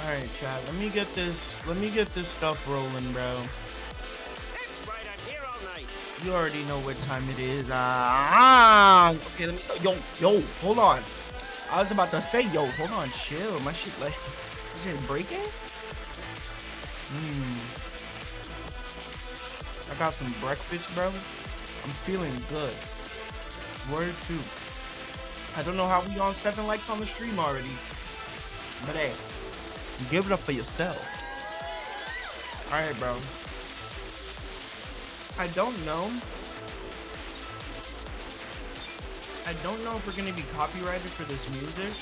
Alright, chat. Let me get this stuff rolling, bro. That's right, I'm here all night. You already know what time it is. Okay, let me start. Yo, hold on. I was about to say, yo, hold on, chill. My shit, like, is it breaking? I got some breakfast, bro. I'm feeling good. Word 2. I don't know how we on 7 likes on the stream already. But hey, give it up for yourself. Alright, bro. I don't know if we're gonna be copyrighted for this music.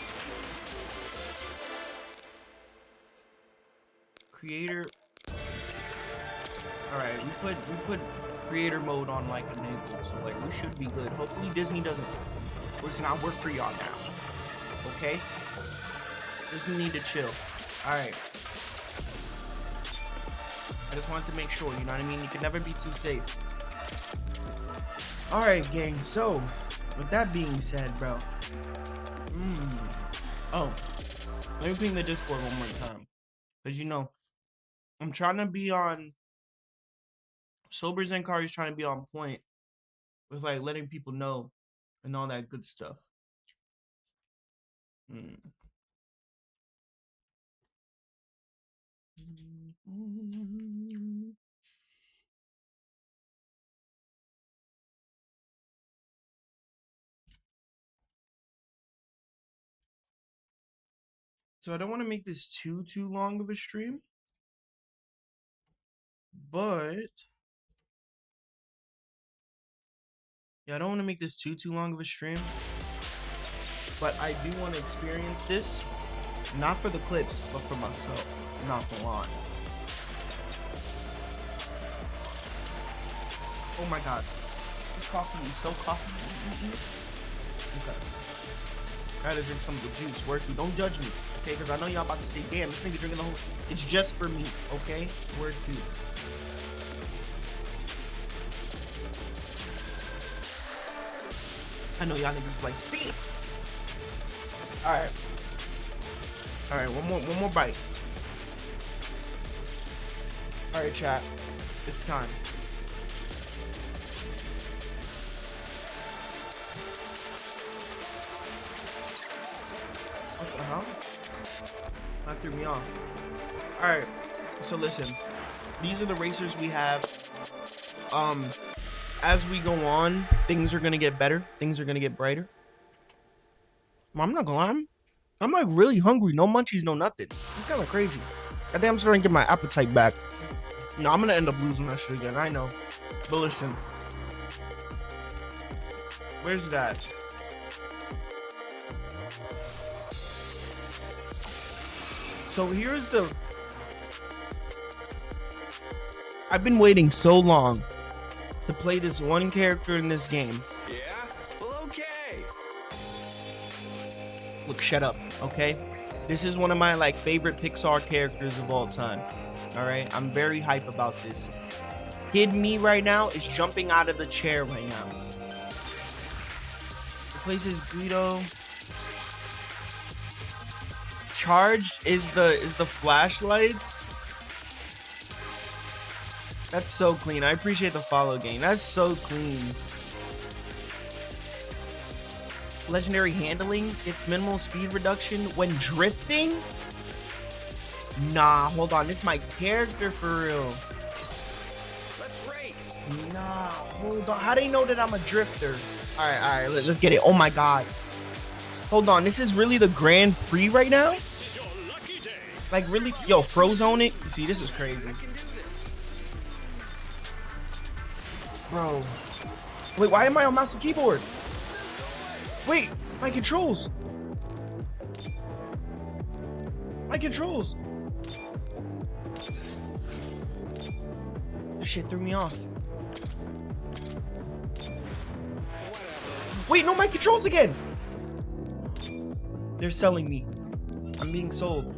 Creator. Alright, we put creator mode on like enabled, so like we should be good. Hopefully Disney doesn't. Listen, I work for y'all now. Okay? Just need to chill. Alright. I just wanted to make sure, you know what I mean? You can never be too safe. Alright, gang, so with that being said, bro. Oh. Let me ping the Discord one more time. Cause you know, I'm trying to be on Sober Zenkari is trying to be on point with like letting people know and all that good stuff. So I don't want to make this too long of a stream, but yeah, I don't want to make this too long of a stream, but I do want to experience this, not for the clips, but for myself, not the line. Oh my god, this coffee is so coffee. Okay. I gotta drink some of the juice. Worky, don't judge me, okay? Because I know y'all about to say, damn, this nigga drinking the whole. It's just for me, okay? Word 2. I know y'all niggas like, damn. Alright. Alright, one more bite. Alright, chat. It's time. What the hell? That threw me off. Alright, so listen. These are the racers we have. As we go on, things are gonna get better. Things are gonna get brighter. I'm not gonna lie. I'm like really hungry. No munchies, no nothing. It's kind of crazy. I think I'm starting to get my appetite back. No, I'm gonna end up losing that shit again. I know. But listen. Where's that? So here's the... I've been waiting so long to play this one character in this game. Yeah? Well, okay. Look, shut up, okay? This is one of my like favorite Pixar characters of all time. All right, I'm very hype about this. Kid me right now is jumping out of the chair right now. Replaces Guido. Charged is the flashlights. That's so clean. I appreciate the follow game. That's so clean. Legendary handling. It's minimal speed reduction when drifting. Nah, hold on. This is my character for real. Let's race. Nah, hold on. How do you know that I'm a drifter? All right. Let's get it. Oh my god. Hold on. This is really the Grand Prix right now? This is your lucky day. Like really? Yo, Frozone it. You see, this is crazy. I can do this. Bro. Wait, why am I on mouse and keyboard? Wait, my controls. My controls. That shit threw me off. Wait, no, my controls again. They're selling me. I'm being sold.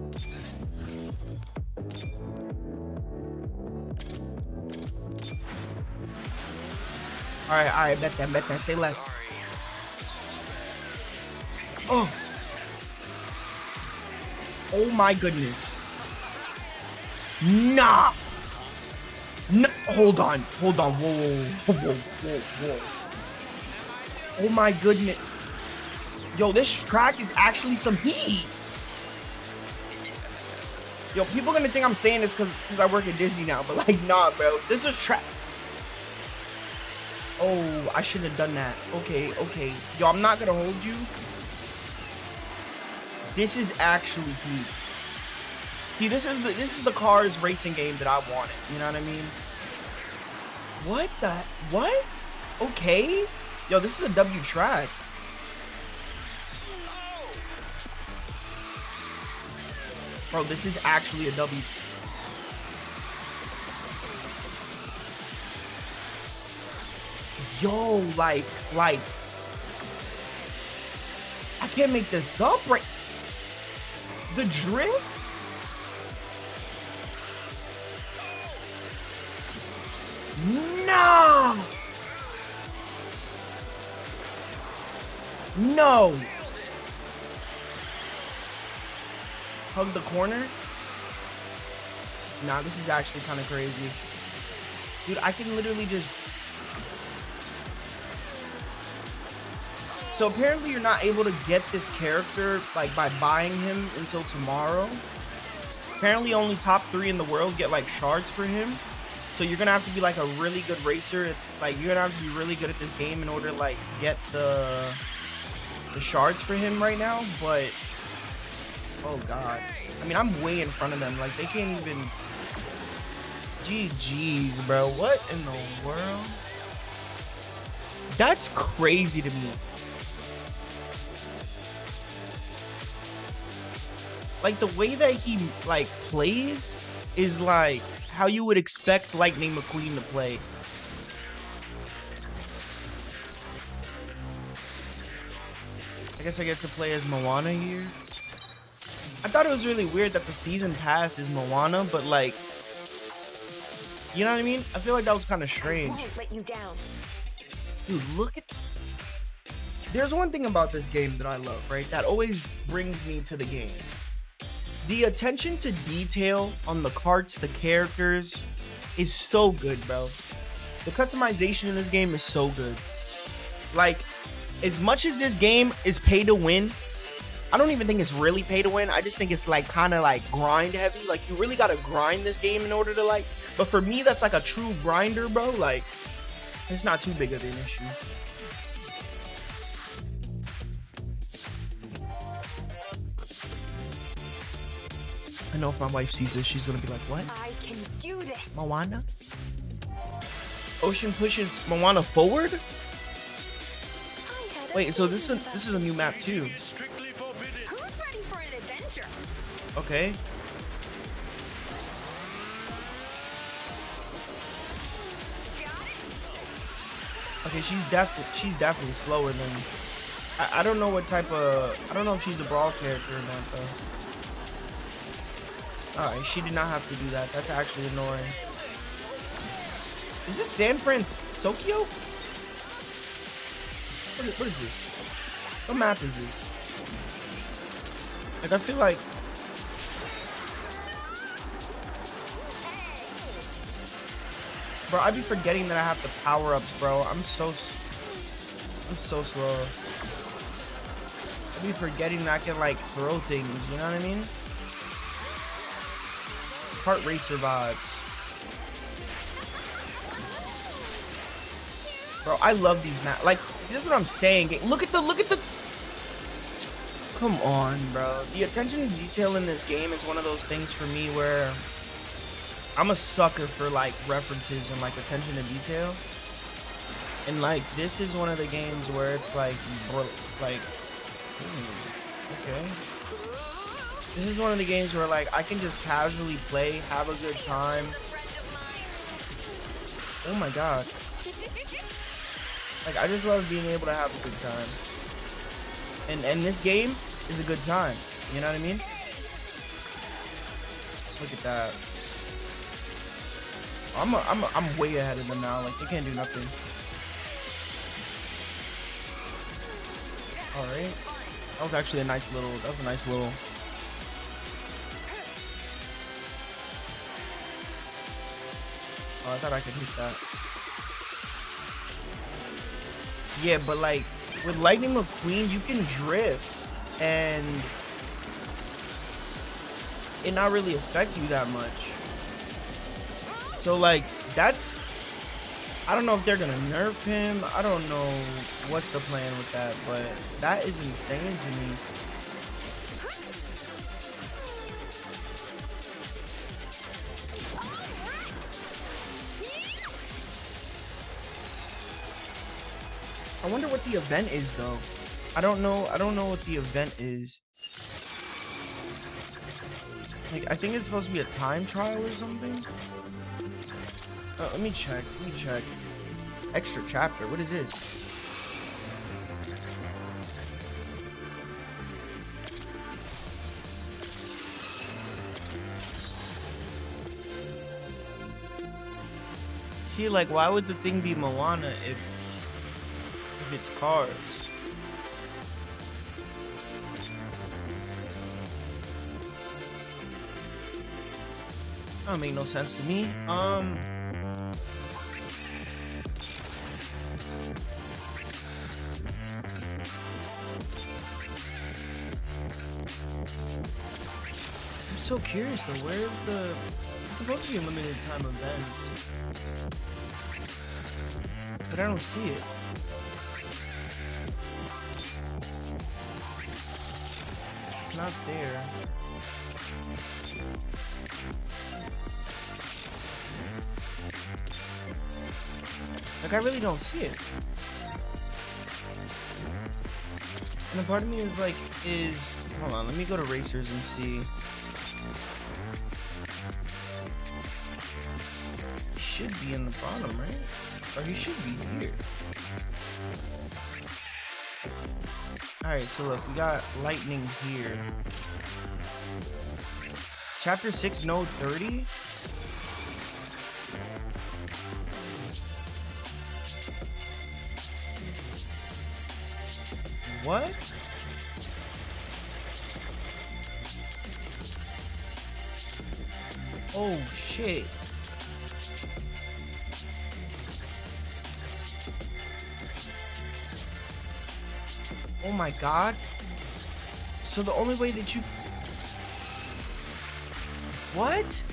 All right, bet that. Say less. Sorry. Oh my goodness. Nah. No, hold on. Whoa, whoa. Oh my goodness. Yo, this track is actually some heat. Yo, people gonna think I'm saying this because I work at Disney now, but like, nah, bro. This is track. Oh, I shouldn't have done that. Okay. Yo, I'm not gonna hold you. This is actually heat. See, this is the Cars racing game that I wanted. You know what I mean? What? Okay. Yo, this is a W track. Bro, this is actually a W. Yo, like, I can't make this up, right? The drift? No! No! Hug the corner? Nah, this is actually kind of crazy. Dude, I can literally just... So apparently you're not able to get this character like by buying him until tomorrow. Apparently only top 3 in the world get like shards for him. So you're gonna have to be like a really good racer. Like you're gonna have to be really good at this game in order to like get the shards for him right now. But oh god, I mean I'm way in front of them. Like they can't even. GG's, bro. What in the world? That's crazy to me. Like the way that he like plays is like how you would expect Lightning McQueen to play. I guess I get to play as Moana here. I thought it was really weird that the season pass is Moana, but like, you know what I mean? I feel like that was kind of strange. I won't let you down. Dude, look at... There's one thing about this game that I love, right? That always brings me to the game. The attention to detail on the carts, the characters, is so good, bro. The customization in this game is so good. Like, as much as this game is pay to win, I don't even think it's really pay to win. I just think it's like kind of like grind heavy. Like, you really gotta grind this game in order to like... But for me, that's like a true grinder, bro. Like, it's not too big of an issue. I know if my wife sees this, she's gonna be like, what? I can do this. Moana? Ocean pushes Moana forward? Wait, so this is a new map too. Who's ready for an adventure? Okay. Okay, she's definitely slower than... I don't know what type of... I don't know if she's a brawl character or not, though. Alright, she did not have to do that. That's actually annoying. Is it San Francisco? What is this? What map is this? Like, I feel like... Bro, I be forgetting that I have the power-ups, bro. I'm so slow. I be forgetting that I can, like, throw things, you know what I mean? Kart racer vibes. Bro, I love these maps. Like, this is what I'm saying. Look at the... Come on, bro. The attention to detail in this game is one of those things for me where I'm a sucker for, like, references and, like, attention to detail. And, like, this is one of the games where it's, like, okay. This is one of the games where, like, I can just casually play, have a good time. Oh, my God. Like, I just love being able to have a good time. And this game is a good time. You know what I mean? Look at that. I'm way ahead of them now. Like, they can't do nothing. All right. That was actually a nice little. Oh, I thought I could hit that. Yeah, but like with Lightning McQueen, you can drift and it not really affect you that much. So like that's, I don't know if they're gonna nerf him. I don't know what's the plan with that, but that is insane to me. I wonder what the event is though. I don't know what the event is. Like I think it's supposed to be a time trial or something. Let me check. Extra chapter. What is this? See, like, why would the thing be Moana if it's Cars? That don't make no sense to me. I'm so curious though, where is the... It's supposed to be a limited time events, but I don't see it. It's not there. Like, I really don't see it. And a part of me is like, hold on, let me go to Racers and see. He should be in the bottom, right? Or he should be here. Alright, so look, we got Lightning here. Chapter 6, Node 30. What? Oh shit. Oh my god. So the only way that you... What?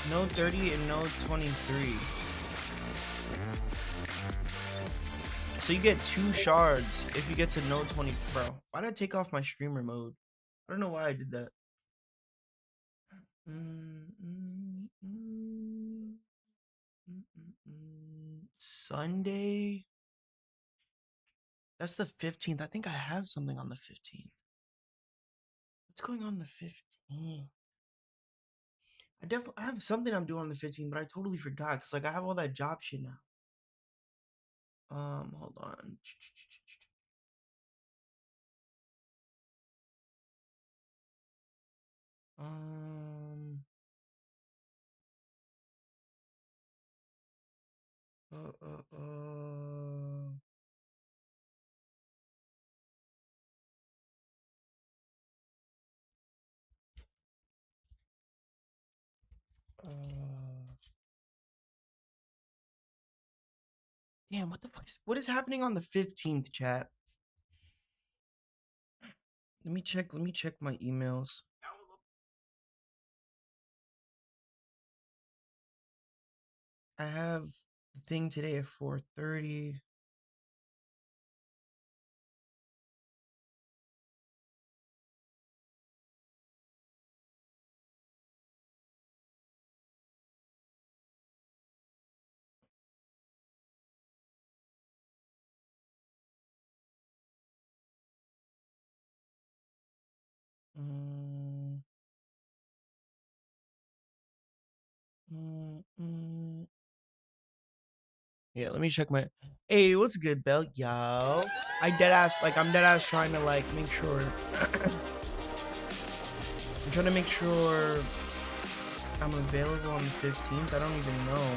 Node 30 and node 23. So you get 2 shards if you get to node 20. Bro, why did I take off my streamer mode? I don't know why I did that. Sunday? That's the 15th. I think I have something on the 15th. What's going on the 15th? I have something I'm doing on the 15th, but I totally forgot because like I have all that job shit now. Hold on. Damn, what is happening on the 15th, chat? Let me check my emails. I have the thing today at 4:30. Yeah, let me check my... Hey, what's good, Bell? Yo. I'm dead ass trying to like make sure... I'm trying to make sure I'm available on the 15th. I don't even know.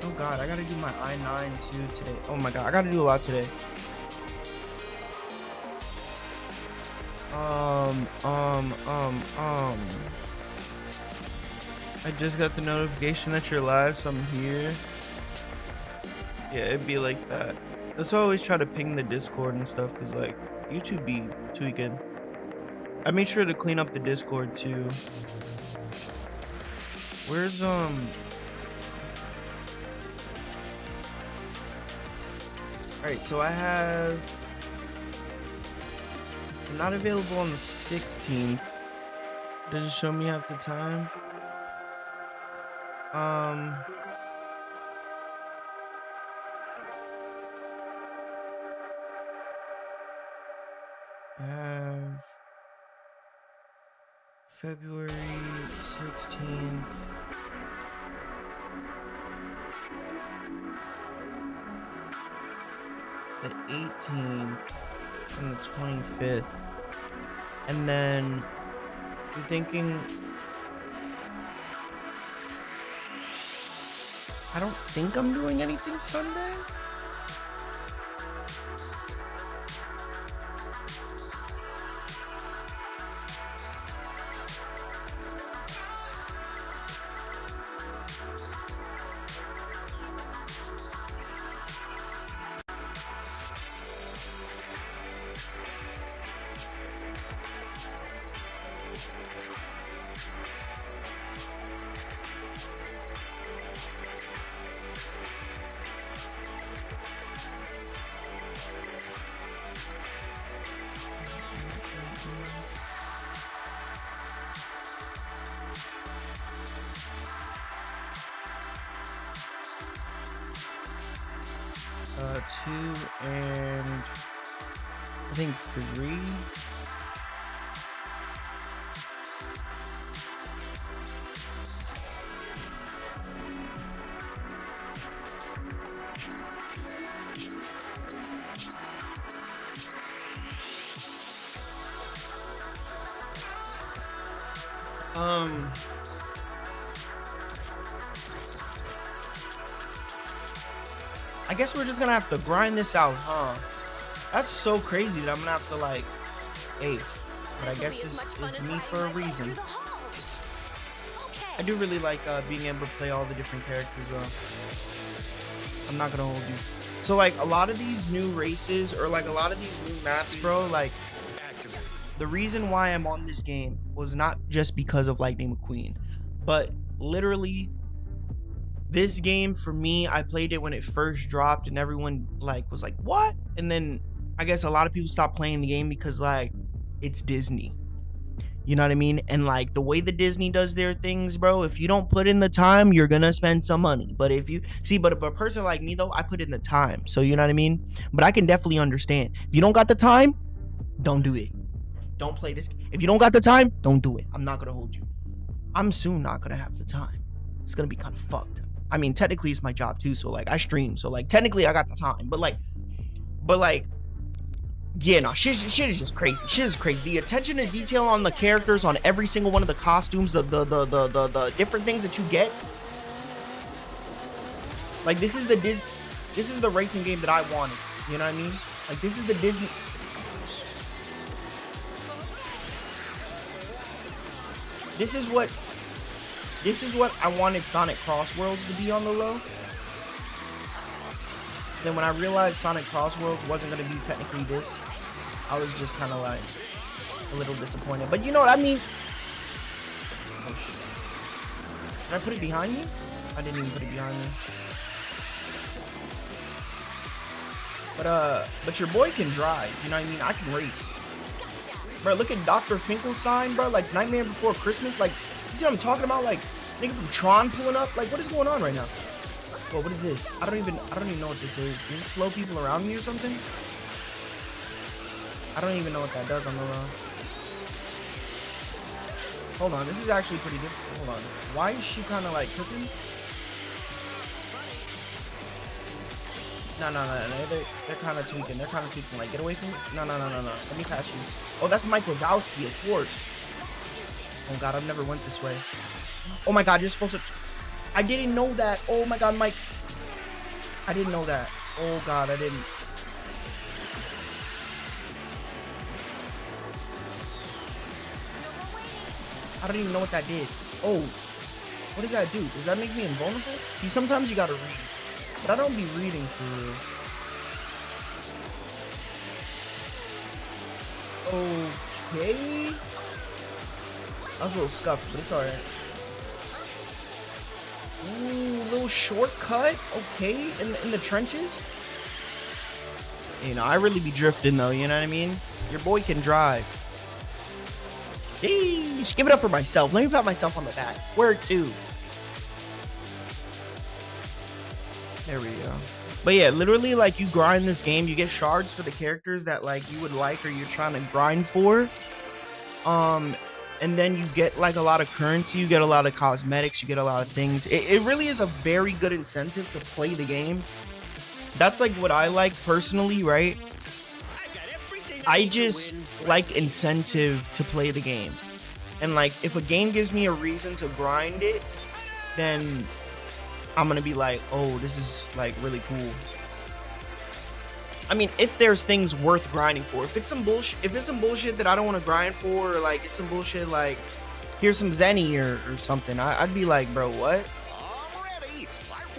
Oh god, I gotta do my I-9 too today. Oh my god, I gotta do a lot today. I just got the notification that you're live, so I'm here. Yeah, it'd be like that. That's why I always try to ping the Discord and stuff, cause like YouTube be tweaking. I made sure to clean up the Discord too. Where's Alright, so I have... I'm not available on the 16th. Does it show me half the time? I have February 16th. The 18th and the 25th. And then I'm thinking, I don't think I'm doing anything Sunday. Two and I think 3. I guess we're just gonna have to grind this out, huh? That's so crazy that I'm gonna have to like, hey, but I guess it's me for a reason. I do really like being able to play all the different characters though. I'm not gonna hold you. So like a lot of these new races or like a lot of these new maps, bro, like the reason why I'm on this game was not just because of Lightning McQueen, but literally this game for me, I played it when it first dropped and everyone like was like, what? And then I guess a lot of people stopped playing the game because like it's Disney. You know what I mean? And like the way the Disney does their things, bro, if you don't put in the time, you're gonna spend some money. But if you see, but if a person like me though, I put in the time. So you know what I mean? But I can definitely understand. If you don't got the time, don't do it. Don't play this. If you don't got the time, don't do it. I'm not gonna hold you. I'm soon not gonna have the time. It's gonna be kind of fucked. I mean, technically it's my job too, so like I stream, so like technically I got the time, but like yeah, no, shit is just crazy. Shit is crazy. The attention to detail on the characters, on every single one of the costumes, the different things that you get. Like this is the racing game that I wanted. You know what I mean? Like this is the Disney. This is what I wanted Sonic Cross Worlds to be on the low. Then when I realized Sonic Cross Worlds wasn't going to be technically this, I was just kind of like a little disappointed. But you know what I mean? Oh shit. Did I put it behind me? I didn't even put it behind me. But your boy can drive, you know what I mean? I can race. Bro, look at Dr. Finkelstein, bro, like Nightmare Before Christmas, like, you see what I'm talking about? Like, nigga from Tron pulling up, like, what is going on right now? Whoa, what is this? I don't even know what this is. Does this slow people around me or something? I don't even know what that does on the low. Hold on, this is actually pretty difficult. Hold on. Why is she kind of like cooking? No. They're kind of tweaking. They're kind of tweaking. Like, get away from me. No. Let me pass you. Oh, that's Mike Wazowski, of course. Oh, God, I've never went this way. Oh, my God, you're supposed to... I didn't know that. Oh, my God, Mike. I didn't know that. Oh god, I didn't. I don't even know what that did. Oh, what does that do? Does that make me invulnerable? See, sometimes you gotta read, but I don't be reading for real. Okay. I was a little scuffed, but it's alright. Ooh, little shortcut. Okay, in the trenches. You know, I really be drifting though, you know what I mean? Your boy can drive. Sheesh, give it up for myself. Let me pat myself on the back. Where to? There we go. But yeah, literally, like, you grind this game, you get shards for the characters that, like, you would like or you're trying to grind for. And then you get, like, a lot of currency, you get a lot of cosmetics, you get a lot of things. It really is a very good incentive to play the game. That's, like, what I like personally, right? I just like incentive to play the game. And, like, if a game gives me a reason to grind it, then I'm gonna be like, oh, this is like really cool. I mean, if there's things worth grinding for, if it's some bullshit that I don't want to grind for, or like it's some bullshit like here's some Zenny or something, I'd be like, bro, what?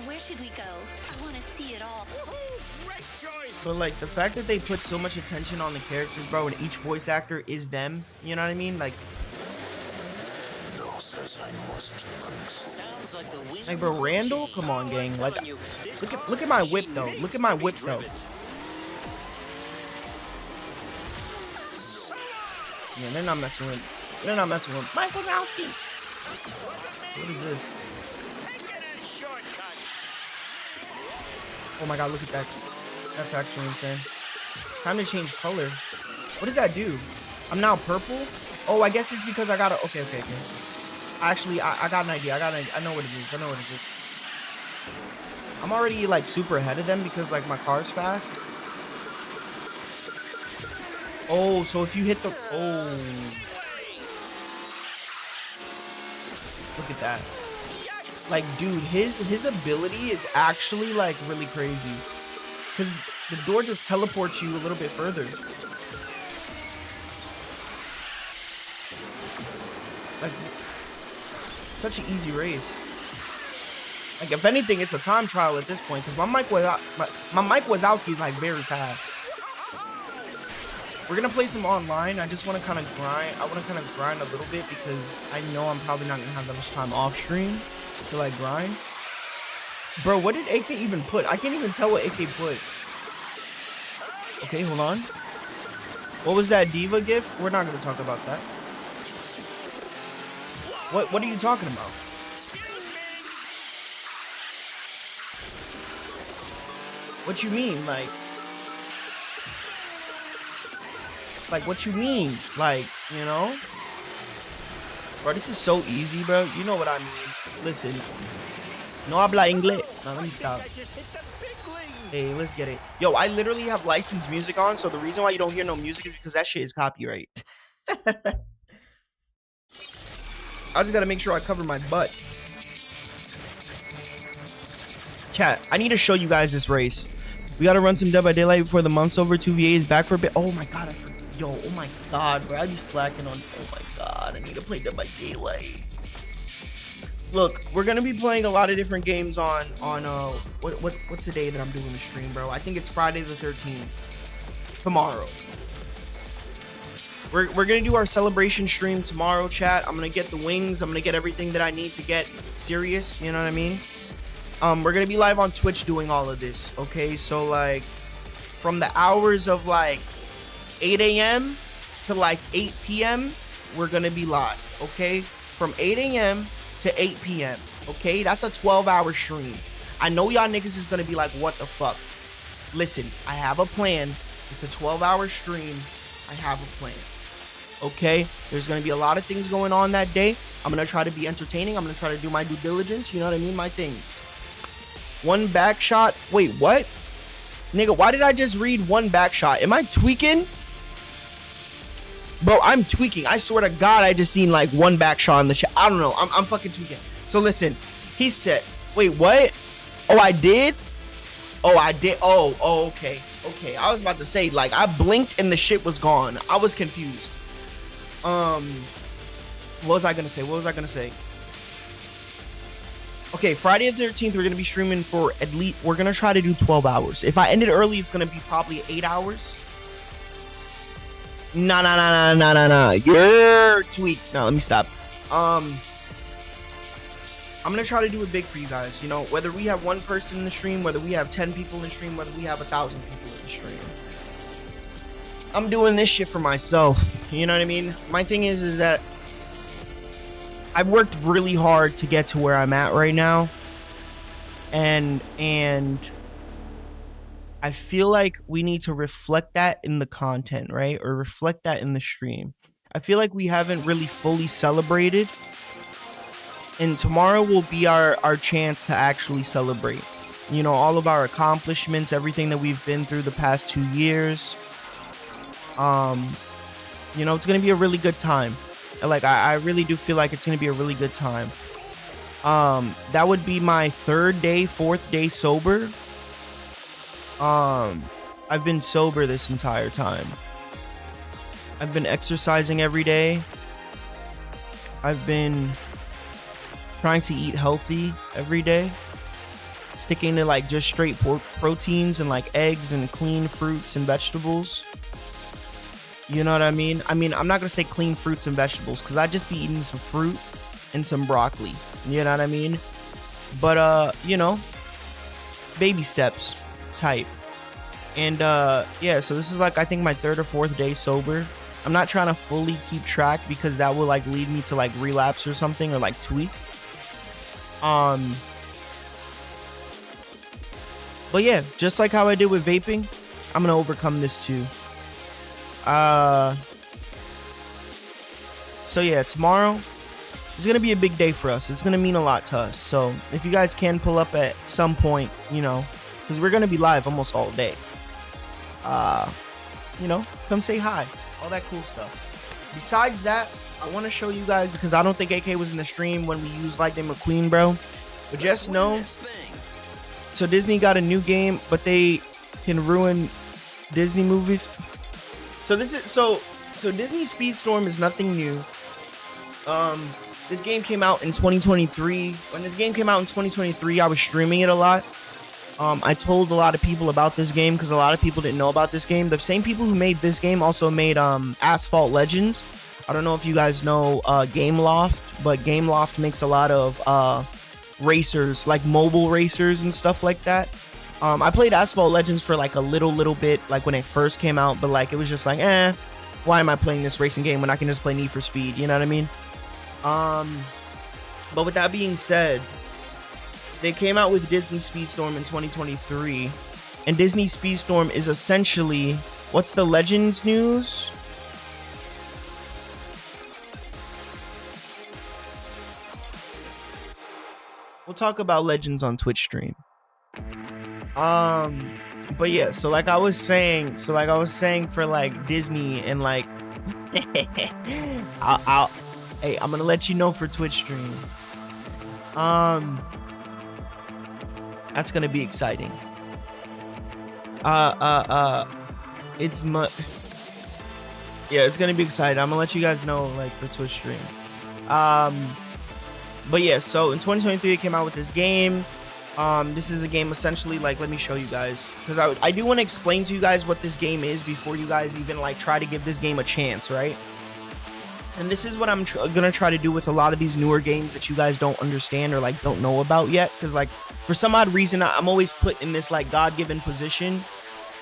Where should we go? I want to see it all. But like the fact that they put so much attention on the characters, bro, and each voice actor is them, you know what I mean? Like, like, bro, Randall, come on, gang. Like, look at my whip though. Look at my whip though. Yeah, they're not messing with. Mike Wazowski. What is this? Oh my god, look at that. That's actually insane. Time to change color. What does that do? I'm now purple. Oh, I guess it's because I got a. Okay. Actually, I got an idea. I know what it is. I'm already like super ahead of them because like my car's fast. Oh, so if you hit the look at that. Like, dude, his ability is actually like really crazy. Cause the door just teleports you a little bit further. Like, such an easy race. Like, if anything, it's a time trial at this point because my Mike Wazowski is like very fast. We're gonna play some online. I just want to kind of grind. I want to kind of grind a little bit because I know I'm probably not gonna have that much time off stream to like grind. Bro, what did AK even put? I can't even tell what AK put. Okay, hold on. What was that Diva gif? We're not gonna talk about that. What are you talking about? What you mean? Like what you mean? Like, you know? Bro, this is so easy, bro. You know what I mean. Listen. No habla inglés. No, let me stop. Hey, let's get it. Yo, I literally have licensed music on, so the reason why you don't hear no music is because that shit is copyright. I just gotta make sure I cover my butt. Chat, I need to show you guys this race. We gotta run some Dead by Daylight before the month's over. 2VA is back for a bit. Oh my god, I forgot. Yo, oh my god, bro. I be slacking on. Oh my god, I need to play Dead by Daylight. Look, we're gonna be playing a lot of different games on what's the day that I'm doing the stream, bro? I think it's Friday the 13th. Tomorrow. We're gonna do our celebration stream tomorrow, chat. I'm gonna get the wings. I'm gonna get everything that I need to get serious. You know what I mean? We're gonna be live on Twitch doing all of this. Okay, so like from the hours of like 8 a.m. to like 8 p.m. we're gonna be live. Okay, from 8 a.m. to 8 p.m. Okay, that's a 12-hour stream. I know y'all niggas is gonna be like, what the fuck? Listen, I have a plan. It's a 12-hour stream. I have a plan. Okay, there's gonna be a lot of things going on that day. I'm gonna try to be entertaining. I'm gonna try to do my due diligence. You know what I mean? My things. One back shot. Wait, what? Nigga, why did I just read one back shot? Am I tweaking? Bro, I'm tweaking. I swear to God, I just seen like one back shot in the chat. I don't know. I'm fucking tweaking. So listen, he said, wait, what? Oh, I did? Oh, I did. Oh, okay. Okay. I was about to say, like, I blinked and the shit was gone. I was confused. What was I gonna say? Okay, Friday the 13th, we're gonna be streaming for at least, we're gonna try to do 12 hours. If I end it early, it's gonna be probably 8 hours. Nah. You're tweaked. No, let me stop. I'm gonna try to do it big for you guys. You know, whether we have 1 person in the stream, whether we have 10 people in the stream, whether we have 1,000 people in the stream. I'm doing this shit for myself. You know what I mean? My thing is that I've worked really hard to get to where I'm at right now. And I feel like we need to reflect that in the content, right? Or reflect that in the stream. I feel like we haven't really fully celebrated. And tomorrow will be our chance to actually celebrate. You know, all of our accomplishments, everything that we've been through the past 2 years. You know, it's going to be a really good time. Like, I really do feel like it's going to be a really good time. That would be my 3rd day, 4th day sober. I've been sober this entire time. I've been exercising every day. I've been trying to eat healthy every day, sticking to like just straight proteins and like eggs and clean fruits and vegetables. You know what I mean? I mean, I'm not gonna say clean fruits and vegetables because I just be eating some fruit and some broccoli. You know what I mean? But you know, baby steps type. And yeah, so this is like, I think my 3rd or 4th day sober. I'm not trying to fully keep track because that will like lead me to like relapse or something, or like tweak. But yeah, just like how I did with vaping, I'm gonna overcome this too. So yeah, tomorrow is gonna be a big day for us. It's gonna mean a lot to us. So if you guys can pull up at some point, you know, because we're gonna be live almost all day. You know, come say hi, all that cool stuff. Besides that, I want to show you guys, because I don't think AK was in the stream when we used Lightning McQueen, bro. But just know, so Disney got a new game, but they can ruin Disney movies. So this is so Disney Speedstorm is nothing new. This game came out in 2023. When this game came out in 2023, I was streaming it a lot. I told a lot of people about this game because a lot of people didn't know about this game. The same people who made this game also made Asphalt Legends. I don't know if you guys know GameLoft, but GameLoft makes a lot of racers, like mobile racers and stuff like that. I played Asphalt Legends for like a little bit, like when it first came out, but like it was just like, why am I playing this racing game when I can just play Need for Speed? You know what I mean? But with that being said, they came out with Disney Speedstorm in 2023, and Disney Speedstorm is essentially, what's the Legends news? We'll talk about Legends on Twitch stream. But yeah, so like I was saying for like Disney and like, hey, I'm gonna let you know for Twitch stream. That's gonna be exciting. It's it's gonna be exciting. I'm gonna let you guys know like for Twitch stream. But yeah, so in 2023 it came out with this game. This is a game essentially, like, let me show you guys, because I do want to explain to you guys what this game is before you guys even like try to give this game a chance, right? And this is what I'm gonna try to do with a lot of these newer games that you guys don't understand or like don't know about yet, because like for some odd reason I'm always put in this like God-given position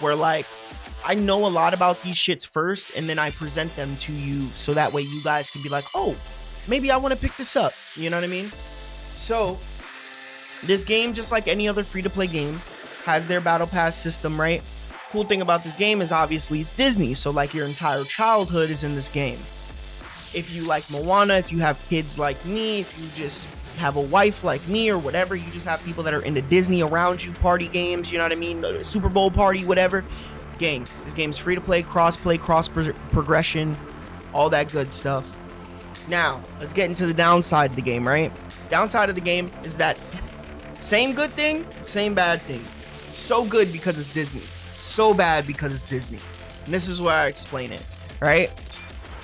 where like I know a lot about these shits first, and then I present them to you so that way you guys can be like, oh, maybe I want to pick this up. You know what I mean? So this game, just like any other free-to-play game, has their battle pass system, right? Cool thing about this game is obviously it's Disney, so like your entire childhood is in this game. If you like Moana, if you have kids like me, if you just have a wife like me or whatever, you just have people that are into Disney around you, party games, you know what I mean? Super Bowl party, whatever. Game. This game's free to play, cross progression, all that good stuff. Now, let's get into the downside of the game, right? Downside of the game is that same good thing, same bad thing. so good because it's Disney, so bad because it's Disney. And this is where I explain it, right?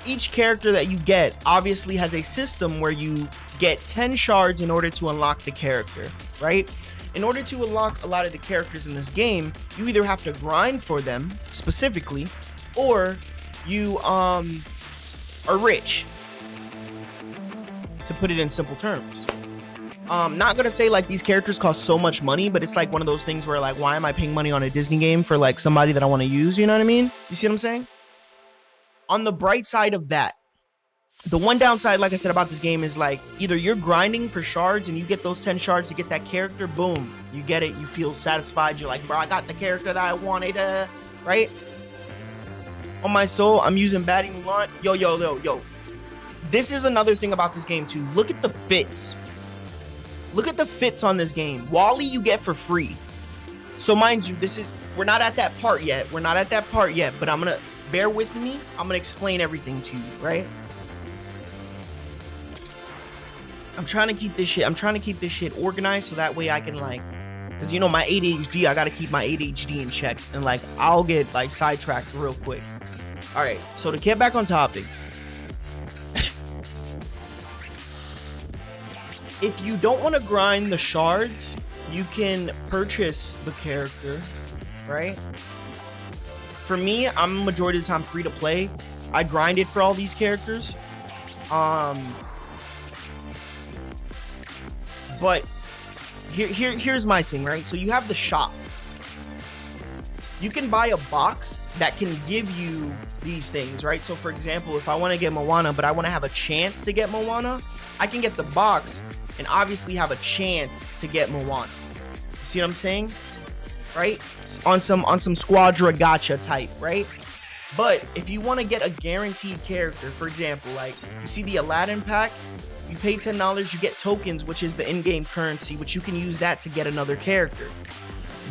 Each character that you get obviously has a system where you get 10 shards in order to unlock the character, right? In order to unlock a lot of the characters in this game, you either have to grind for them specifically, or you are rich, to put it in simple terms. Not gonna say like these characters cost so much money, but it's like one of those things where like, why am I paying money on a Disney game for like somebody that I want to use? You know what I mean? You see what I'm saying? On the bright side of that, the one downside, like I said, about this game is like either you're grinding for shards and you get those 10 shards to get that character, boom, you get it, you feel satisfied, you're like, bro, I got the character that I wanted, right? On my soul, I'm using 𝙎𝙪𝙥𝙥𝙤𝙧𝙩. Yo. This is another thing about this game too. Look at the fits. Look at the fits on this game. Wally you get for free. So mind you, we're not at that part yet. But I'm gonna bear with me. I'm gonna explain everything to you, right? I'm trying to keep this shit organized so that way I can like, because you know my ADHD, I gotta keep my ADHD in check, and like I'll get like sidetracked real quick. All right, so to get back on topic, if you don't want to grind the shards, you can purchase the character, right? For me, I'm majority of the time free to play. I grinded for all these characters. But here's my thing, right? So you have the shop. You can buy a box that can give you these things, right? So for example, if I want to get Moana, but I want to have a chance to get Moana, I can get the box and obviously have a chance to get Moana. You see what I'm saying? Right? On some Squadra gacha type, right? But if you want to get a guaranteed character, for example, like you see the Aladdin pack, you pay $10, you get tokens, which is the in-game currency, which you can use that to get another character.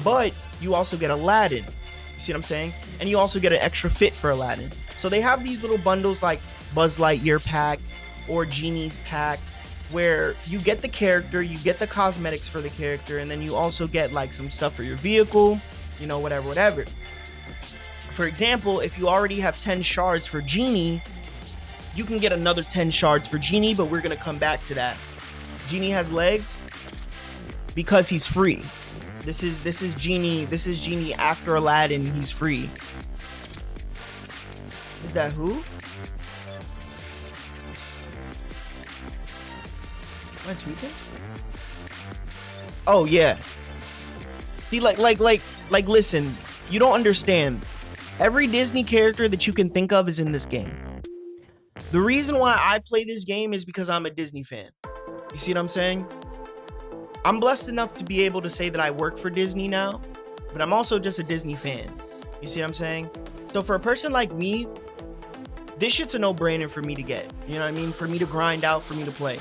But you also get Aladdin. You see what I'm saying? And you also get an extra fit for Aladdin. So they have these little bundles like Buzz Lightyear pack or Genie's pack, where you get the character, you get the cosmetics for the character, and then you also get like some stuff for your vehicle, you know, whatever. For example, if you already have 10 shards for Genie, you can get another 10 shards for Genie, but we're gonna come back to that. Genie has legs because he's free. This is Genie after Aladdin, he's free. Is that who? Am I tweaking? Oh yeah. See, like listen, you don't understand. Every Disney character that you can think of is in this game. The reason why I play this game is because I'm a Disney fan. You see what I'm saying? I'm blessed enough to be able to say that I work for Disney now, but I'm also just a Disney fan. You see what I'm saying? So for a person like me, this shit's a no-brainer for me to get. You know what I mean? For me to grind out, for me to play.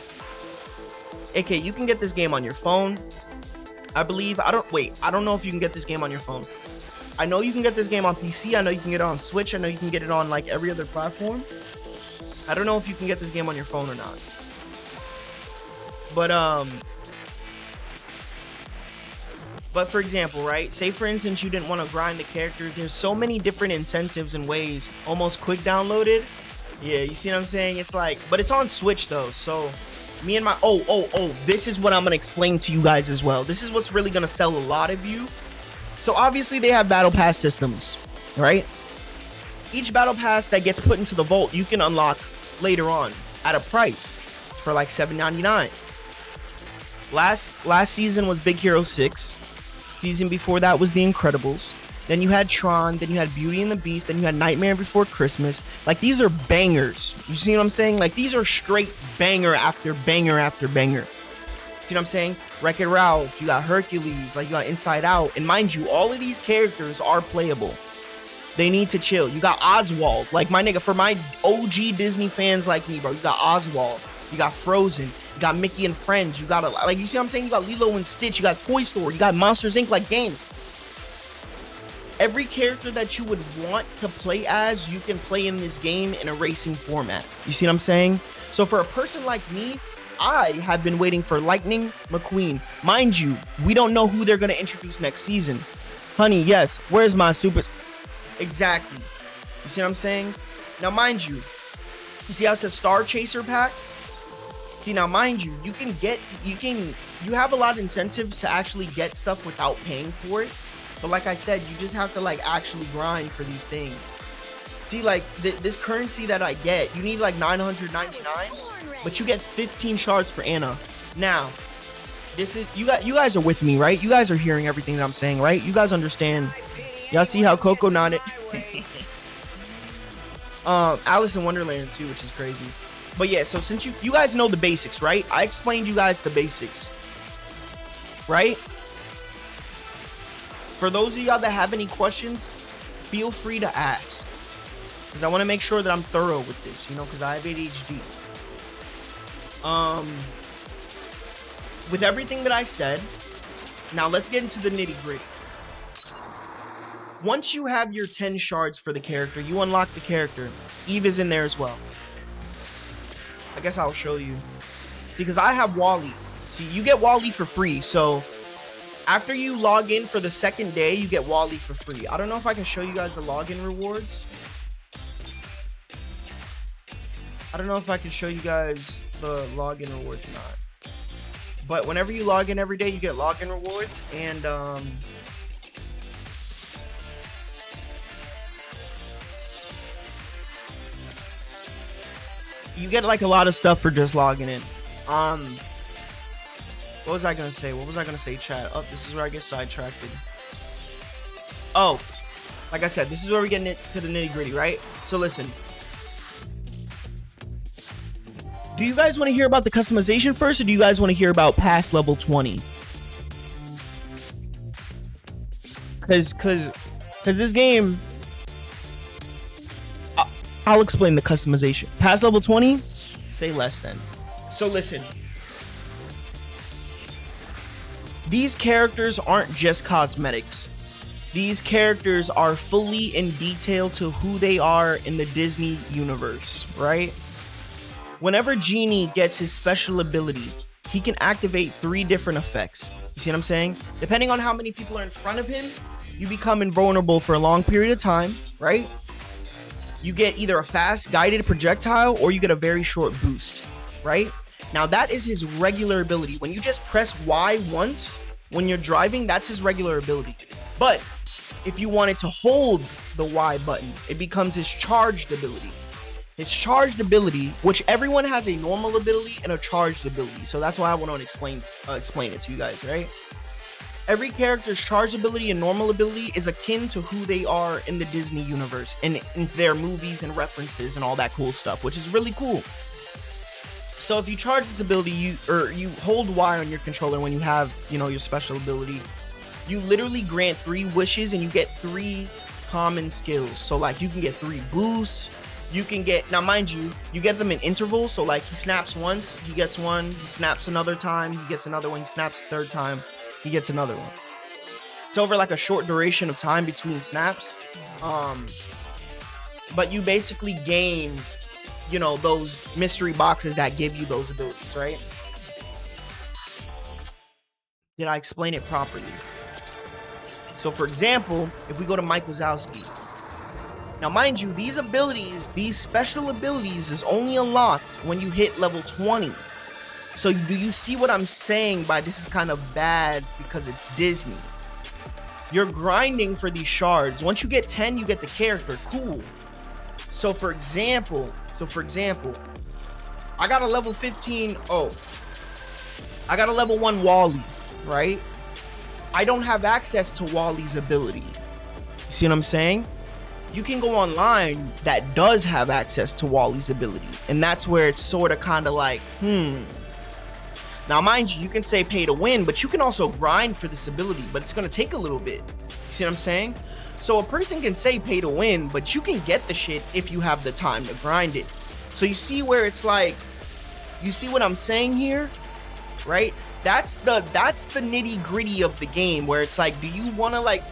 Okay, you can get this game on your phone. I don't know if you can get this game on your phone. I know you can get this game on PC. I know you can get it on Switch. I know you can get it on like every other platform. I don't know if you can get this game on your phone or not. But for example, right? Say for instance you didn't want to grind the character. There's so many different incentives and ways. Almost quick downloaded. Yeah, you see what I'm saying? It's like, but it's on Switch though. So me and my this is what I'm gonna explain to you guys as well. This is what's really gonna sell a lot of you. So obviously they have battle pass systems, right? Each battle pass that gets put into the vault you can unlock later on at a price for like $7.99. Last season was Big Hero 6. Season before that was The Incredibles. Then you had Tron. Then you had Beauty and the Beast. Then you had Nightmare Before Christmas. Like, these are bangers. You see what I'm saying? Like, these are straight banger after banger after banger. See what I'm saying? Wreck-It Ralph. You got Hercules. Like, you got Inside Out. And mind you, all of these characters are playable. They need to chill. You got Oswald. Like, my nigga, for my OG Disney fans like me, bro, you got Oswald. You got Frozen. You got Mickey and Friends. You got, like, you see what I'm saying? You got Lilo and Stitch. You got Toy Story. You got Monsters, Inc. like game. Every character that you would want to play as, you can play in this game in a racing format. You see what I'm saying? So for a person like me, I have been waiting for Lightning McQueen. Mind you, we don't know who they're going to introduce next season. Honey, yes. Where's my super? Exactly. You see what I'm saying? Now, mind you see how it says Star Chaser pack? See, now, mind you, you have a lot of incentives to actually get stuff without paying for it. But like I said, you just have to like actually grind for these things. See, like this currency that I get, you need like 999, but you get 15 shards for Anna. Now, this is you guys are with me, right? You guys are hearing everything that I'm saying, right? You guys understand. Y'all see how Coco nodded? Alice in Wonderland too, which is crazy. But yeah, so since you guys know the basics, right? I explained you guys the basics, right? For those of y'all that have any questions, feel free to ask, because I want to make sure that I'm thorough with this, you know, because I have ADHD. With everything that I said, now let's get into the nitty-gritty. Once you have your 10 shards for the character, you unlock the character. Eve is in there as well. I guess I'll show you, because I have Wally. See, you get Wally for free. So after you log in for the second day, you get Wally for free. I don't know if I can show you guys the login rewards. I don't know if I can show you guys the login rewards or not. But whenever you log in every day, you get login rewards, and you get like a lot of stuff for just logging in. What was I gonna say? What was I gonna say, chat? Oh, this is where I get sidetracked. Oh, like I said, this is where we get to the nitty gritty, right? So listen. Do you guys want to hear about the customization first, or do you guys want to hear about past level 20? Cause this game, I'll explain the customization. Past level 20, say less than. So listen, these characters aren't just cosmetics. These characters are fully in detail to who they are in the Disney universe, right? Whenever Genie gets his special ability, he can activate 3 different effects. You see what I'm saying? Depending on how many people are in front of him, you become invulnerable for a long period of time, right? You get either a fast guided projectile, or you get a very short boost, right? Now that is his regular ability. When you just press Y once when you're driving, that's his regular ability. But if you wanted to hold the Y button, it becomes his charged ability. His charged ability, which everyone has a normal ability and a charged ability. So that's why I want to explain it to you guys, right? Every character's charged ability and normal ability is akin to who they are in the Disney universe and in their movies and references and all that cool stuff, which is really cool. So if you charge this ability, you hold Y on your controller when you have, you know, your special ability, you literally grant 3 wishes and you get 3 common skills. So like you can get 3 boosts. You can get, now mind you, you get them in intervals. So like he snaps once, he gets one, he snaps another time, he gets another one, he snaps a third time, he gets another one. It's over like a short duration of time between snaps. But you basically gain, you know, those mystery boxes that give you those abilities, right? Did I explain it properly? So for example, if we go to Mike Wazowski. Now, mind you, these abilities, these special abilities is only unlocked when you hit level 20. So do you see what I'm saying by this is kind of bad because it's Disney? You're grinding for these shards. Once you get 10, you get the character. Cool. So for example, I got a level 15. Oh, I got a level 1 Wally, right? I don't have access to Wally's ability. You see what I'm saying? You can go online that does have access to Wally's ability, and that's where it's sort of kind of like, Now, mind you, you can say pay to win, but you can also grind for this ability, but it's going to take a little bit. You see what I'm saying? So a person can say pay to win, but you can get the shit if you have the time to grind it. So you see where it's like, you see what I'm saying here, right? That's the nitty gritty of the game, where it's like, do you want to like,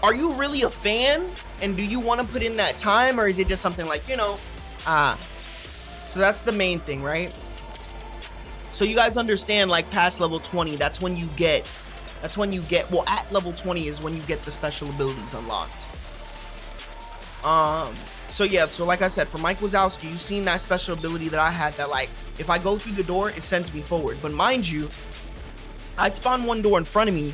are you really a fan? And do you want to put in that time, or is it just something like, you know, so that's the main thing, right? So you guys understand, like past level 20, that's when you get That's when you get, well, at level 20 is when you get the special abilities unlocked. So yeah, so like I said, for Mike Wazowski, you've seen that special ability that I had that, like, if I go through the door, it sends me forward. But mind you, I'd spawn one door in front of me,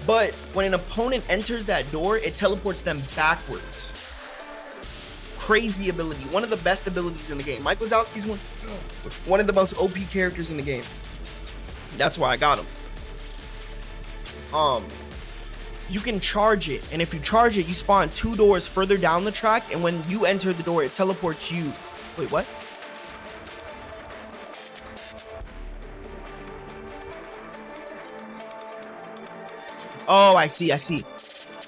but when an opponent enters that door, it teleports them backwards. Crazy ability. One of the best abilities in the game. Mike Wazowski's one of the most OP characters in the game. That's why I got him. You can charge it, and if you charge it, you spawn 2 doors further down the track, and when you enter the door, it teleports you. Wait, what? Oh, I see.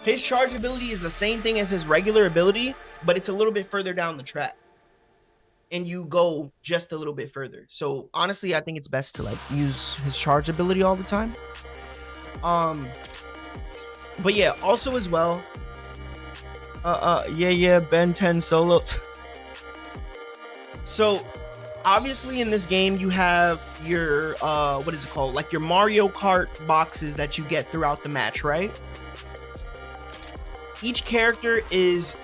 His charge ability is the same thing as his regular ability, but it's a little bit further down the track, and you go just a little bit further. So honestly, I think it's best to like use his charge ability all the time. But yeah, also as well, yeah, Ben 10 solos. So obviously in this game you have your what is it called, like your Mario Kart boxes that you get throughout the match, right? Each character is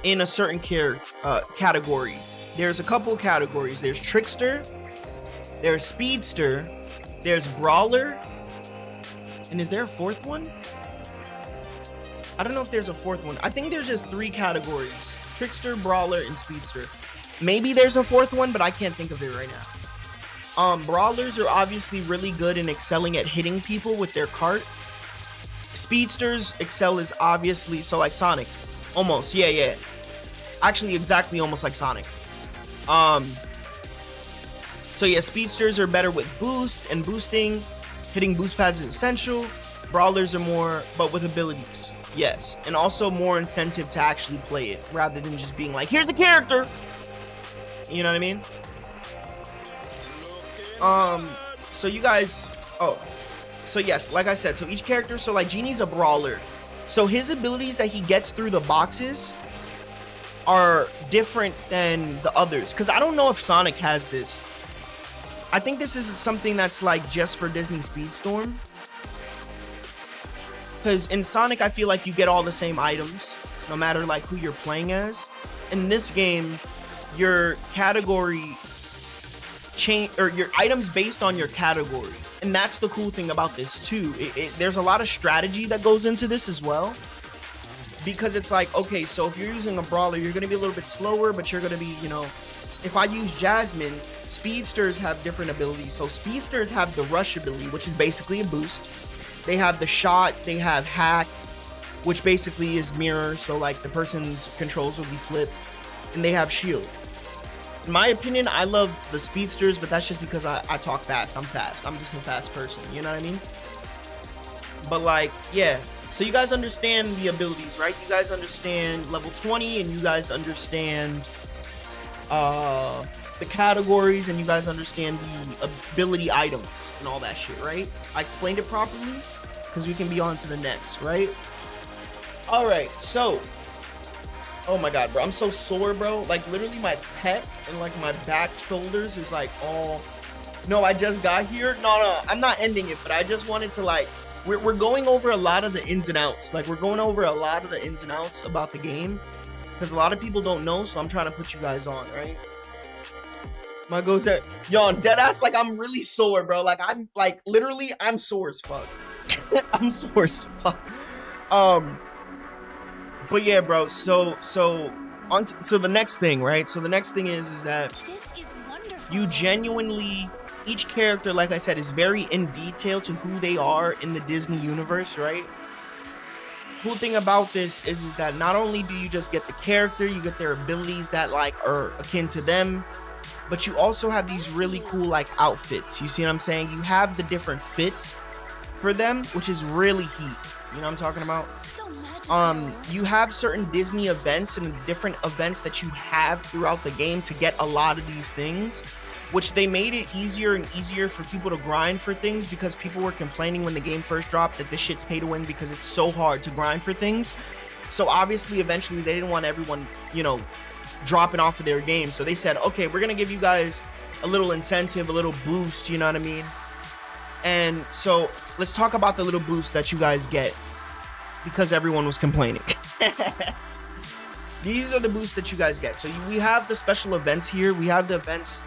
in a certain category. There's a couple categories. There's Trickster, there's Speedster, there's Brawler, and is there a 4th one? I don't know if there's a 4th one. I think there's just 3 categories: Trickster, Brawler, and Speedster. Maybe there's a 4th one, but I can't think of it right now. Brawlers are obviously really good in excelling at hitting people with their cart. Speedsters excel is obviously, so like Sonic. Almost, yeah. Actually, exactly almost like Sonic. So yeah, Speedsters are better with boost and boosting. Hitting boost pads is essential. Brawlers are more, but with abilities. Yes, and also more incentive to actually play it rather than just being like, here's the character. You know what I mean? So you guys, so yes, like I said, so each character, so like Genie's a brawler. So his abilities that he gets through the boxes are different than the others. Because I don't know if Sonic has this. I think this is something that's like just for Disney Speedstorm. Because in Sonic, I feel like you get all the same items, no matter like who you're playing as. In this game, your category change, or your items based on your category. And that's the cool thing about this too. There's a lot of strategy that goes into this as well. Because it's like, okay, so if you're using a brawler, you're going to be a little bit slower, but you're going to be, you know, if I use Jasmine, Speedsters have different abilities. So Speedsters have the rush ability, which is basically a boost. They have the shot, they have hack, which basically is mirror, so like the person's controls will be flipped, and they have shield. In my opinion, I love the Speedsters, but that's just because I talk fast. I'm fast. I'm just a fast person, you know what I mean? But like, yeah. So you guys understand the abilities, right? You guys understand level 20, and you guys understand the categories, and you guys understand the ability items and all that shit, right? I explained it properly, because we can be on to the next, right? All right, so, oh my god, bro, I'm so sore, bro. Like literally my pec and like my back shoulders is like all, no, I just got here. No, I'm not ending it, but I just wanted to like, we're going over a lot of the ins and outs. Like we're going over a lot of the ins and outs about the game, because a lot of people don't know, so I'm trying to put you guys on, right? My goes there, yo, dead ass, like I'm really sore, bro. Like I'm like literally, I'm sore as fuck. I'm sore as fuck. But yeah, bro. So on to the next thing, right? So the next thing is that This is wonderful. you genuinely, each character, like I said, is very in detail to who they are in the Disney universe, right? Cool thing about this is that not only do you just get the character, you get their abilities that like are akin to them, but you also have these really cool like outfits. You see what I'm saying? You have the different fits for them, which is really heat. You know what I'm talking about? So magical. You have certain Disney events and different events that you have throughout the game to get a lot of these things, which they made it easier and easier for people to grind for things, because people were complaining when the game first dropped that this shit's pay to win because it's so hard to grind for things. So obviously eventually they didn't want everyone, you know, dropping off of their game. So they said, okay, we're gonna give you guys a little incentive, a little boost, you know what I mean? And so let's talk about the little boosts that you guys get because everyone was complaining. These are the boosts that you guys get. So we have the special events here. We have the events.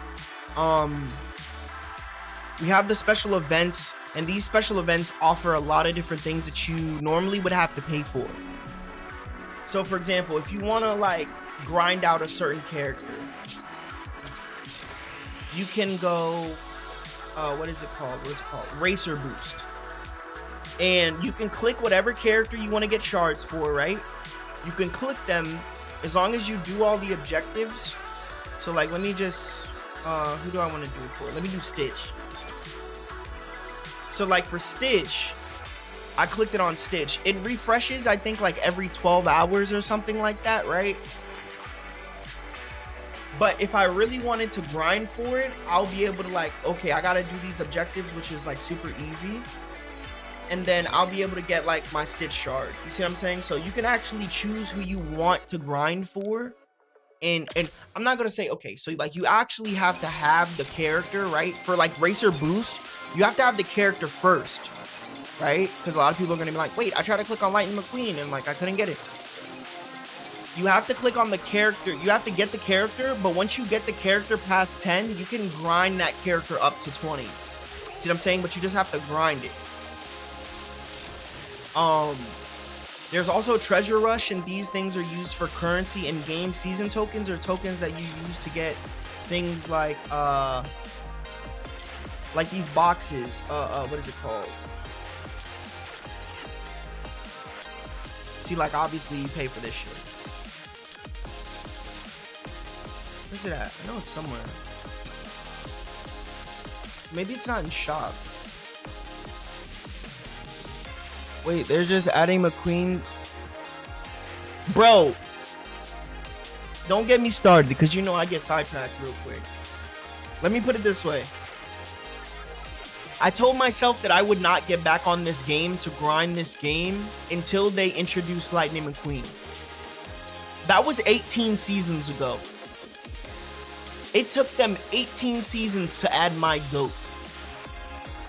We have the special events, and these special events offer a lot of different things that you normally would have to pay for. So for example, if you want to like grind out a certain character, you can go, what is it called? Racer Boost. And you can click whatever character you want to get shards for, right? You can click them as long as you do all the objectives. So like, let me just, who do I want to do it for? Let me do Stitch. So like for Stitch, I clicked it on Stitch. It refreshes, I think like every 12 hours or something like that, right? But if I really wanted to grind for it, I'll be able to like, okay, I gotta do these objectives, which is like super easy. And then I'll be able to get like my Stitch shard. You see what I'm saying? So you can actually choose who you want to grind for. And I'm not gonna say, okay, so like you actually have to have the character, right? For like Racer Boost, you have to have the character first, right? Because a lot of people are gonna be like, wait, I tried to click on Lightning McQueen and like I couldn't get it. You have to click on the character. You have to get the character, but once you get the character past 10, you can grind that character up to 20. See what I'm saying? But you just have to grind it. There's also a treasure rush, and these things are used for currency and game season tokens, or tokens that you use to get things like these boxes. What is it called? See, like obviously you pay for this shit. Where's it at? I know it's somewhere. Maybe it's not in shop. Wait, they're just adding McQueen. Bro, don't get me started because you know I get sidetracked real quick. Let me put it this way. I told myself that I would not get back on this game to grind this game until they introduced Lightning McQueen. That was 18 seasons ago. It took them 18 seasons to add my GOAT.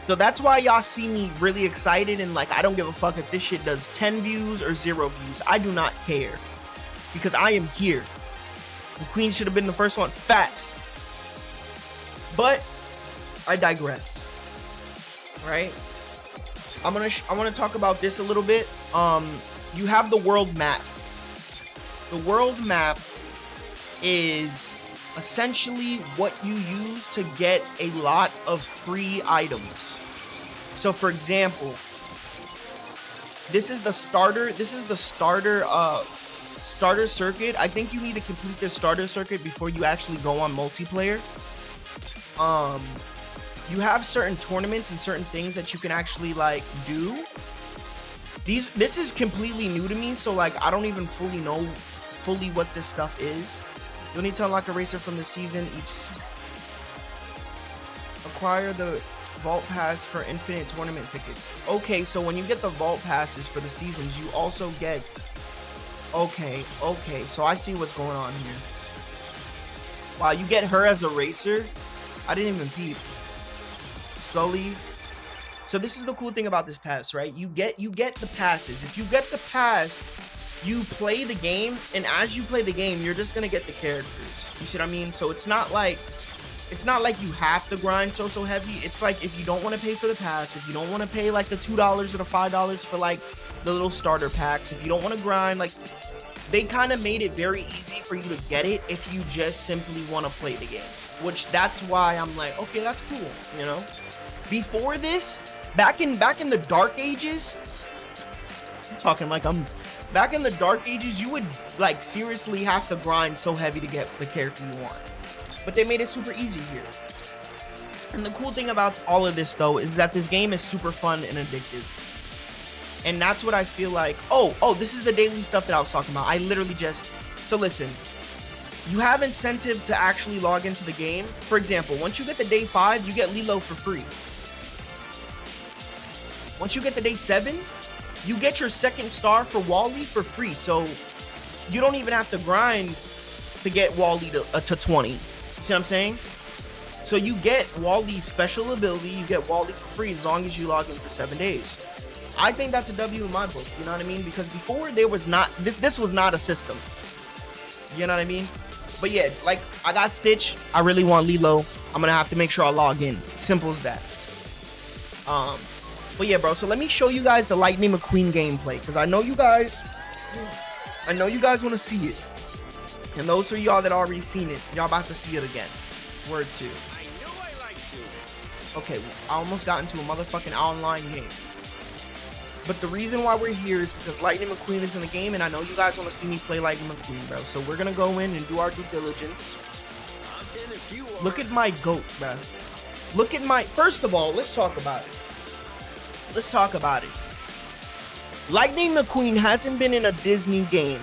So that's why y'all see me really excited and like, I don't give a fuck if this shit does 10 views or 0 views. I do not care. Because I am here. The Queen should have been the first one. Facts. But I digress. Right? I want to talk about this a little bit. You have the world map. The world map is essentially what you use to get a lot of free items. So for example, this is the starter starter circuit. I think you need to complete the starter circuit before you actually go on multiplayer. You have certain tournaments and certain things that you can actually like do. This is completely new to me, so like I don't even fully know what this stuff is. You'll need to unlock a racer from the season each. Acquire the vault pass for infinite tournament tickets. Okay, so when you get the vault passes for the seasons, you also get... Okay, so I see what's going on here. Wow, you get her as a racer? I didn't even peep. Sully. So this is the cool thing about this pass, right? You get the passes. If you get the pass, you play the game, and as you play the game, you're just gonna get the characters. You see what I mean? So it's not like you have to grind so heavy. It's like if you don't want to pay for the pass, if you don't want to pay like the $2 or the $5 for like the little starter packs, if you don't want to grind, like they kind of made it very easy for you to get it if you just simply want to play the game. Which that's why I'm like, okay, that's cool, you know. Before this, back in the dark ages, I'm talking like I'm back in the dark ages, you would like seriously have to grind so heavy to get the character you want. But they made it super easy here. And the cool thing about all of this though is that this game is super fun and addictive. And that's what I feel like. Oh, this is the daily stuff that I was talking about. I literally just... So listen, you have incentive to actually log into the game. For example, once you get to day 5, you get Lilo for free. Once you get to day 7, you get your second star for Wally for free. So you don't even have to grind to get Wally to 20. See what I'm saying? So you get 𝘎𝙪𝙥𝙼's special ability, you get 𝘎𝙪𝙥 for free as long as you log in for 7 days. I think that's a W in my book, you know what I mean? Because before there was not, this was not a system. You know what I mean? But yeah, like, I got Stitch, I really want Lilo, I'm gonna have to make sure I log in. Simple as that. But yeah, bro, so let me show you guys the Lightning McQueen gameplay, because I know you guys want to see it. And those of y'all that already seen it, y'all about to see it again. Word 2. I knew I liked you. Okay, I almost got into a motherfucking online game. But the reason why we're here is because Lightning McQueen is in the game, and I know you guys want to see me play Lightning McQueen, bro. So we're gonna go in and do our due diligence. Look at my goat, bro. Look at my... First of all, let's talk about it. Let's talk about it. Lightning McQueen hasn't been in a Disney game.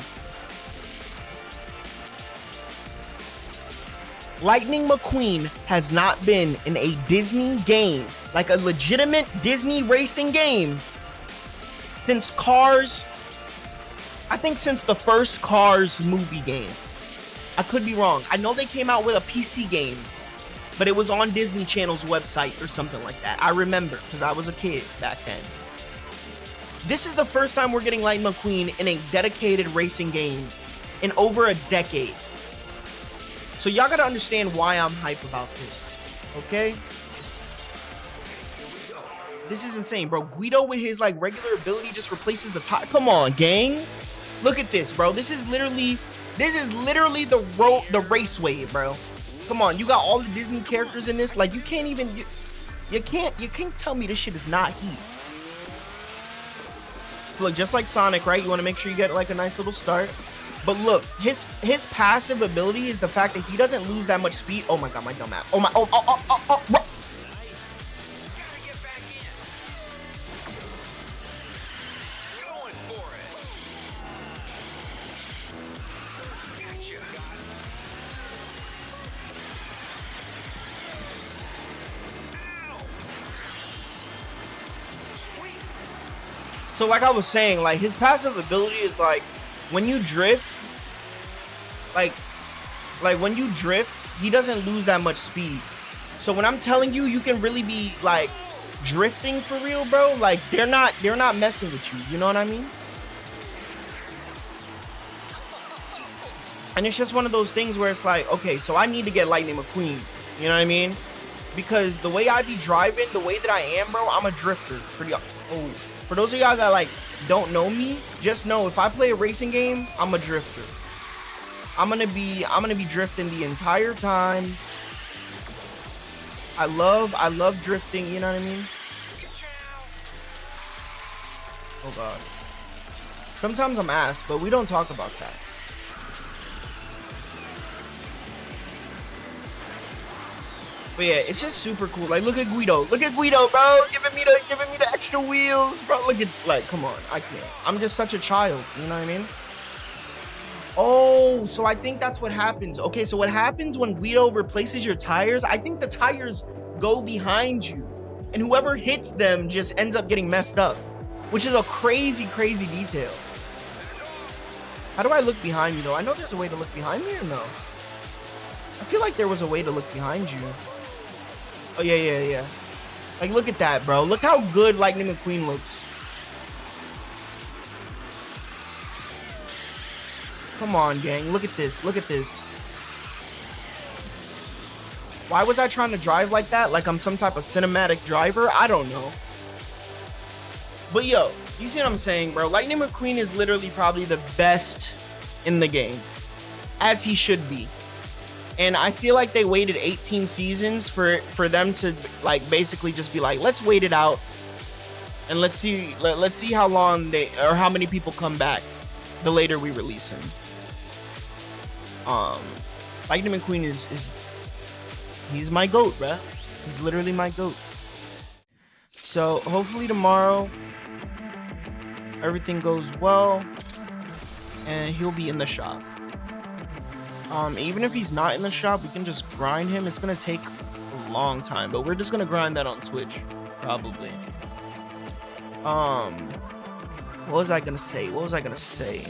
Lightning McQueen has not been in a Disney game, like a legitimate Disney racing game, since Cars. I think since the first Cars movie game. I could be wrong. I know they came out with a PC game, but it was on Disney Channel's website or something like that. I remember, because I was a kid back then. This is the first time we're getting Lightning McQueen in a dedicated racing game in over a decade. So y'all gotta understand why I'm hype about this, okay? This is insane, bro. Guido with his like regular ability just replaces the top. Come on, gang. Look at this, bro. This is literally the raceway, bro. Come on, you got all the Disney characters in this. Like, you can't even you can't tell me this shit is not heat. So look, just like Sonic, right? You want to make sure you get like a nice little start. But look, his passive ability is the fact that he doesn't lose that much speed. Oh my god, my dumb ass. Oh my, bro. Going for it. Gotcha. Ow. Sweet. So like I was saying, like his passive ability is like when you drift, like when you drift, he doesn't lose that much speed. So when I'm telling you, you can really be like drifting for real, bro. Like they're not messing with you. You know what I mean? And it's just one of those things where it's like, okay, so I need to get Lightning McQueen. You know what I mean? Because the way I be driving, the way that I am, bro, I'm a drifter. For those of y'all that like don't know me, just know if I play a racing game, I'm a drifter. I'm gonna be drifting the entire time. I love drifting, you know what I mean? Oh god. Sometimes I'm ass, but we don't talk about that. But yeah, it's just super cool. Like, look at Guido. Look at Guido, bro. Giving me the extra wheels, bro. Look at, like, come on. I can't. I'm just such a child. You know what I mean? Oh, so I think that's what happens. Okay, so what happens when Guido replaces your tires? I think the tires go behind you, and whoever hits them just ends up getting messed up, which is a crazy, crazy detail. How do I look behind me, though? I know there's a way to look behind me, or no? I feel like there was a way to look behind you. Oh, yeah. Like, look at that, bro. Look how good Lightning McQueen looks. Come on, gang. Look at this. Look at this. Why was I trying to drive like that? Like I'm some type of cinematic driver? I don't know. But yo, you see what I'm saying, bro? Lightning McQueen is literally probably the best in the game. As he should be. And I feel like they waited 18 seasons for them to like basically just be like, let's wait it out and let's see how long or how many people come back the later we release him. Lightning McQueen he's my goat, bruh. He's literally my goat. So hopefully tomorrow everything goes well and he'll be in the shop. Even if he's not in the shop, we can just grind him. It's gonna take a long time, but we're just gonna grind that on Twitch, probably. What was I gonna say?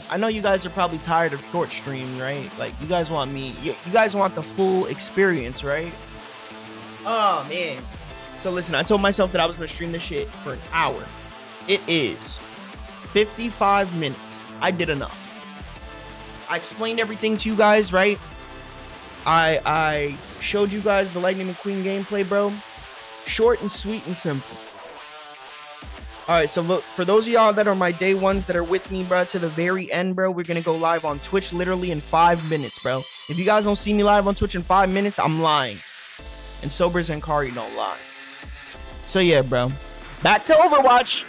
I know you guys are probably tired of short streaming, right? Like, you guys want you guys want the full experience, right? Oh, man. So listen, I told myself that I was going to stream this shit for an hour. It is 55 minutes. I did enough. I explained everything to you guys, right? I showed you guys the Lightning McQueen gameplay, bro. Short and sweet and simple. All right, so look, for those of y'all that are my day ones that are with me, bro, to the very end, bro, we're going to go live on Twitch literally in 5 minutes, bro. If you guys don't see me live on Twitch in 5 minutes, I'm lying. And Sobers and Kari don't lie. So, yeah, bro. Back to Overwatch.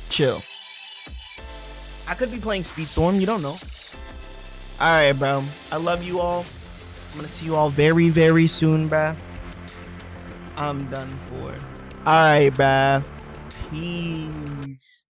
Chill. I could be playing Speedstorm. You don't know. All right, bro. I love you all. I'm going to see you all very, very soon, bro. I'm done for. All right, bruh. Peace.